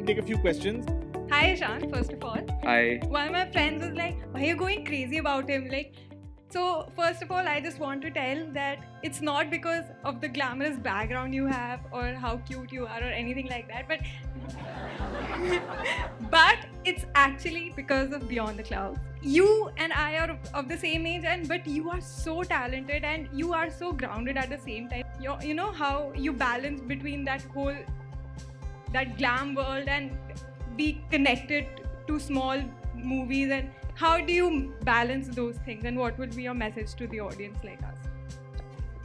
can take a few questions. Hi Ishan, first of all. Hi. One of my friends was like, why are you going crazy about him? Like, so first of all, I just want to tell that it's not because of the glamorous background you have or how cute you are or anything like that, but but it's actually because of Beyond the Clouds. You and I are of the same age, but you are so talented and you are so grounded at the same time. You know how you balance between that glam world and be connected to small movies, and how do you balance those things, and what would be your message to the audience like us?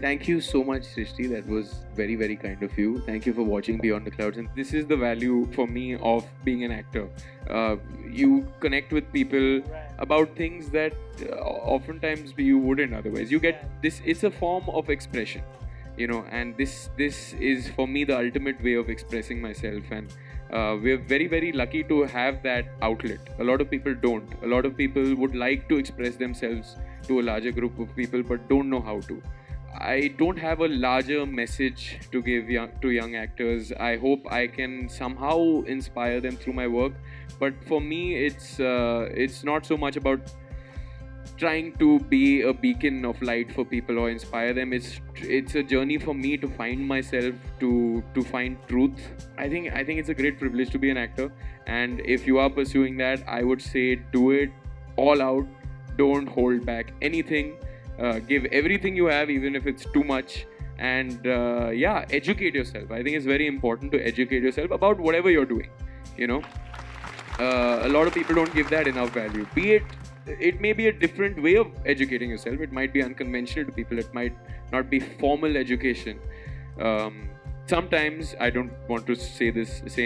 Thank you so much, Srishti. That was very, very kind of you. Thank you for watching Beyond the Clouds. And this is the value for me of being an actor. You connect with people about things that oftentimes you wouldn't otherwise. You get this, it's a form of expression, you know, and this is for me the ultimate way of expressing myself. And we're very, very lucky to have that outlet. A lot of people don't. A lot of people would like to express themselves to a larger group of people but don't know how to. I don't have a larger message to give to young actors. I hope I can somehow inspire them through my work. But for me, it's not so much about trying to be a beacon of light for people or inspire them. It's a journey for me to find myself, to find truth. I think it's a great privilege to be an actor, and if you are pursuing that, I would say do it all out. Don't hold back anything. Give everything you have, even if it's too much. And educate yourself. I think it's very important to educate yourself about whatever you're doing. You know, a lot of people don't give that enough value. It may be a different way of educating yourself. It might be unconventional to people. It might not be formal education. Sometimes, I don't want to say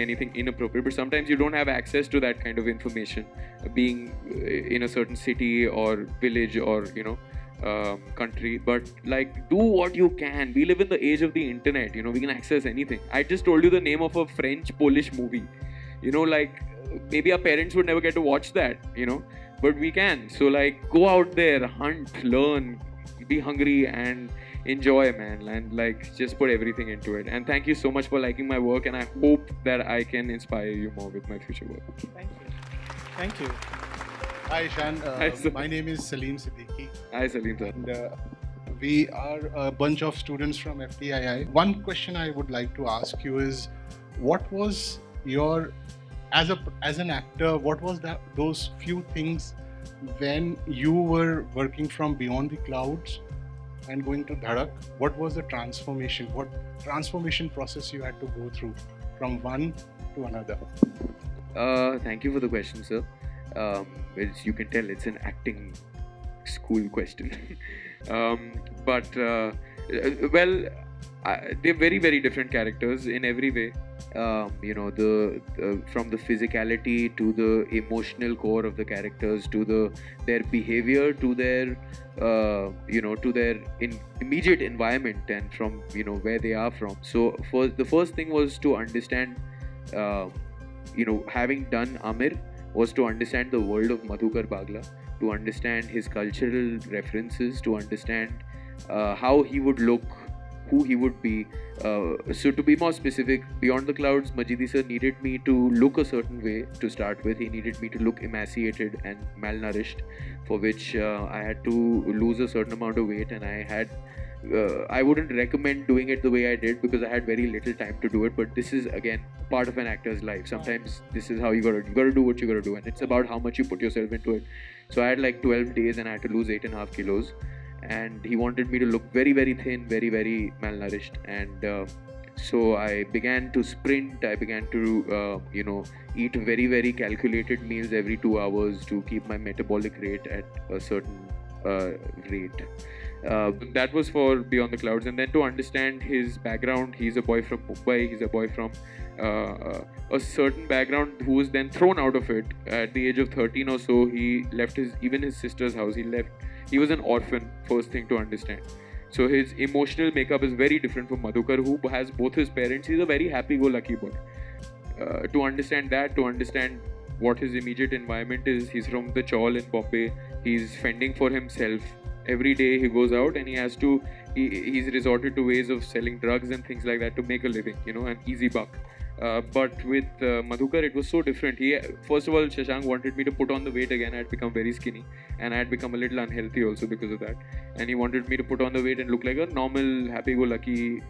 anything inappropriate, but sometimes you don't have access to that kind of information, being in a certain city or village or, you know, country. But like, do what you can. We live in the age of the internet, you know, we can access anything. I just told you the name of a French-Polish movie, you know, like maybe our parents would never get to watch that, you know, but we can. So like, go out there, hunt, learn, be hungry and enjoy, man, and like just put everything into it. And thank you so much for liking my work, and I hope that I can inspire you more with my future work. Thank you. Hi Ishan, Hi, sir. my name is Salim Siddiqui, Hi, Salim sir. and we are a bunch of students from FTII. One question I would like to ask you is, what was your, as an actor, what was those few things when you were working from Beyond the Clouds and going to Dhadak? What was the transformation? What transformation process you had to go through from one to another? Thank you for the question, sir. As you can tell, it's an acting school question. They're very, very different characters in every way. You know, from the physicality to the emotional core of the characters, to their behavior, to their immediate environment, and from, you know, where they are from. So the first thing was to understand, having done Amir, was to understand the world of Madhukar Bagla, to understand his cultural references, to understand how he would look, who he would be. So to be more specific, Beyond the Clouds, Majidi sir needed me to look a certain way to start with. He needed me to look emaciated and malnourished, for which I had to lose a certain amount of weight, and I wouldn't recommend doing it the way I did because I had very little time to do it. But this is again part of an actor's life. Sometimes this is how you gotta do what you gotta do, and it's about how much you put yourself into it. So I had like 12 days and I had to lose 8.5 kilos, and he wanted me to look very, very thin, very, very malnourished. And so I began to sprint. I began to eat very, very calculated meals every 2 hours to keep my metabolic rate at a certain rate. That was for Beyond the Clouds. And then to understand his background, he's a boy from Mumbai, he's a boy from a certain background who was then thrown out of it. At the age of 13 or so, he left even his sister's house. He was an orphan, first thing to understand. So his emotional makeup is very different from Madhukar, who has both his parents. He's a very happy-go-lucky boy. To understand that, to understand what his immediate environment is, he's from the Chawl in Bombay. He's fending for himself. Every day he goes out and he's resorted to ways of selling drugs and things like that to make a living, an easy buck. But with Madhukar, it was so different. First of all, Shashank wanted me to put on the weight again. I had become very skinny, and I had become a little unhealthy also because of that. And he wanted me to put on the weight and look like a normal, happy-go-lucky,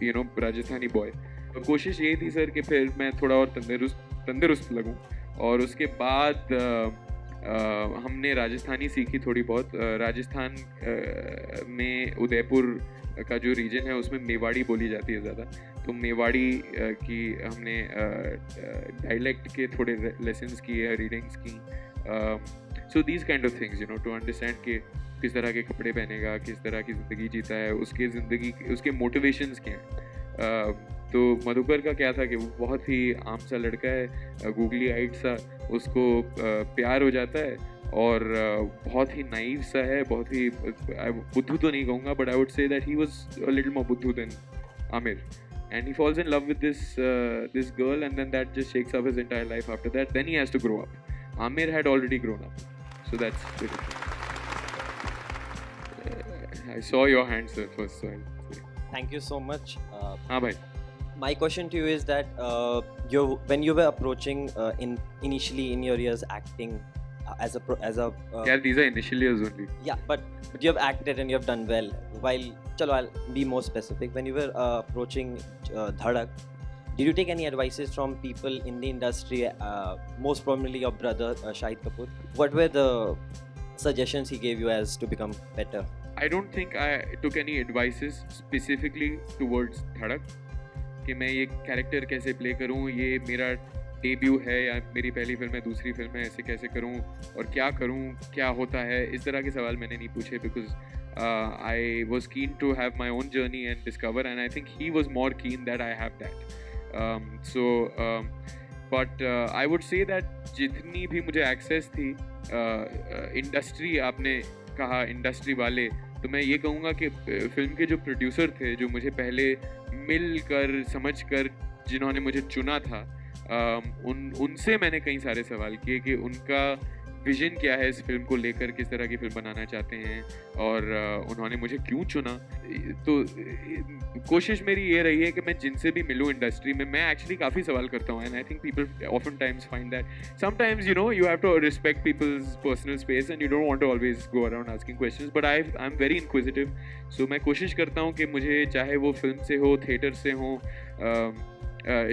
Rajasthani boy. तो कोशिश यही थी sir कि फिर मैं थोड़ा और तंदुरुस्त लगूं. और उसके बाद हमने राजस्थानी सीखी थोड़ी बहुत. राजस्थान में उदयपुर का जो रीजन है उसमें मेवाड़ी बोली जाती है ज़्यादा. तो मेवाड़ी की हमने डायलेक्ट के थोड़े लेसन्स किए, रीडिंग्स की. So these kind of things to understand कि किस तरह के कपड़े पहनेगा, किस तरह की ज़िंदगी जीता है, उसके मोटिवेशंस क्या हैं. तो मधुकर का क्या था कि वो बहुत ही आम सा लड़का है, गूगली आइट सा, उसको प्यार हो जाता है और बहुत ही नाइव सा है, बहुत ही बुद्धू तो नहीं कहूँगा, but I would say that he was a little more बुद्धू than Aamir. And he falls in love with this girl, and then that just shakes up his entire life after that. Then he has to grow up. Amir had already grown up, so that's the difference. I saw your hand, sir, first, so I'll say. Thank you so much. हाँ भाई. My question to you is that when you were approaching initially in your years acting as a Yeah, these are initial years only. yeah, but you have acted and you have done well. While chalo, I'll be more specific. When you were approaching Dhadak, did you take any advices from people in the industry? Most prominently your brother Shahid Kapoor. What were the suggestions he gave you as to become better? I don't think I took any advices specifically towards Dhadak कि मैं ये character कैसे play करूँ, ये मेरा debut है या मेरी पहली फिल्म है, दूसरी फिल्म है, ऐसे कैसे करूँ और क्या करूँ, क्या होता है, इस तरह के सवाल मैंने नहीं पूछे. Because I was keen to have my own journey and discover, and I think he was more keen that I have that. But I would say that जितनी भी मुझे एक्सेस थी इंडस्ट्री, आपने कहा इंडस्ट्री वाले, तो मैं ये कहूँगा कि फिल्म के जो प्रोड्यूसर थे, जो मुझे पहले मिल कर समझ कर जिन्होंने मुझे चुना था, उनसे मैंने कई सारे सवाल किए कि उनका विजन क्या है इस फिल्म को लेकर, किस तरह की फिल्म बनाना चाहते हैं और उन्होंने मुझे क्यों चुना. तो कोशिश मेरी ये रही है कि मैं जिनसे भी मिलूँ इंडस्ट्री में, मैं एक्चुअली काफ़ी सवाल करता हूँ. And I think people often times find that sometimes you have to respect people's personal space and you don't want to always go around asking questions, but I am very inquisitive. So मैं कोशिश करता हूँ कि मुझे चाहे वो film से हो, थिएटर से हो.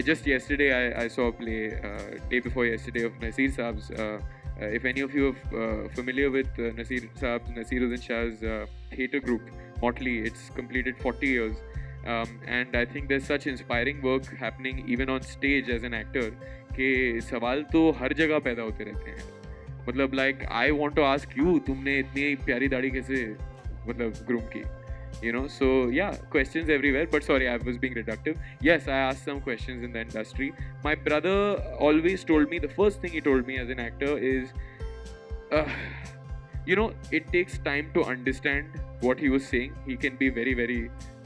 Just yesterday I saw a play, day before yesterday, of Naseer Saab's. If any of you are familiar with Naseeruddin Shah's theatre group, Motley, it's completed 40 years. And I think there's such inspiring work happening even on stage as an actor कि सवाल तो हर जगह पैदा होते रहते हैं. मतलब like I want to ask you, तुमने इतनी प्यारी दाढ़ी कैसे मतलब ग्रूम की? So yeah, questions everywhere, but sorry, I was being reductive. Yes, I asked some questions in the industry. My brother always told me, the first thing he told me as an actor is, it takes time to understand what he was saying. He can be very, very,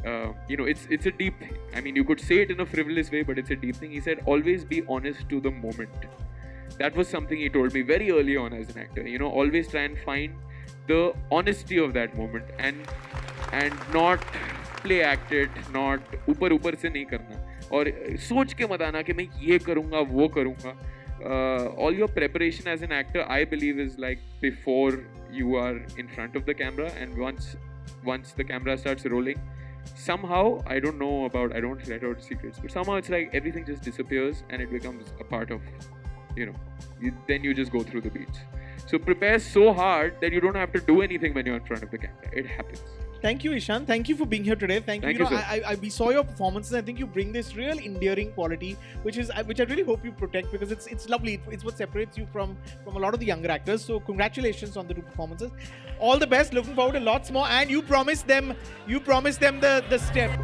it's a deep thing. I mean, you could say it in a frivolous way, but it's a deep thing. He said, always be honest to the moment. That was something he told me very early on as an actor. Always try and find the honesty of that moment and not play act it, not ऊपर से नहीं करना और सोच के मत आना कि मैं ये करूँगा वो करूँगा. All your preparation as an actor, I believe, is like before you are in front of the camera, and once the camera starts rolling, somehow, I don't let out secrets, but somehow it's like everything just disappears and it becomes a part of, then you just go through the beats. So prepare so hard that you don't have to do anything when you're in front of the camera. It happens. Thank you, Ishan. Thank you for being here today. Thank you. Sir. We saw your performances. I think you bring this real endearing quality, which I really hope you protect, because it's lovely. It's what separates you from a lot of the younger actors. So congratulations on the two performances. All the best. Looking forward to lots more. And you promised them the step.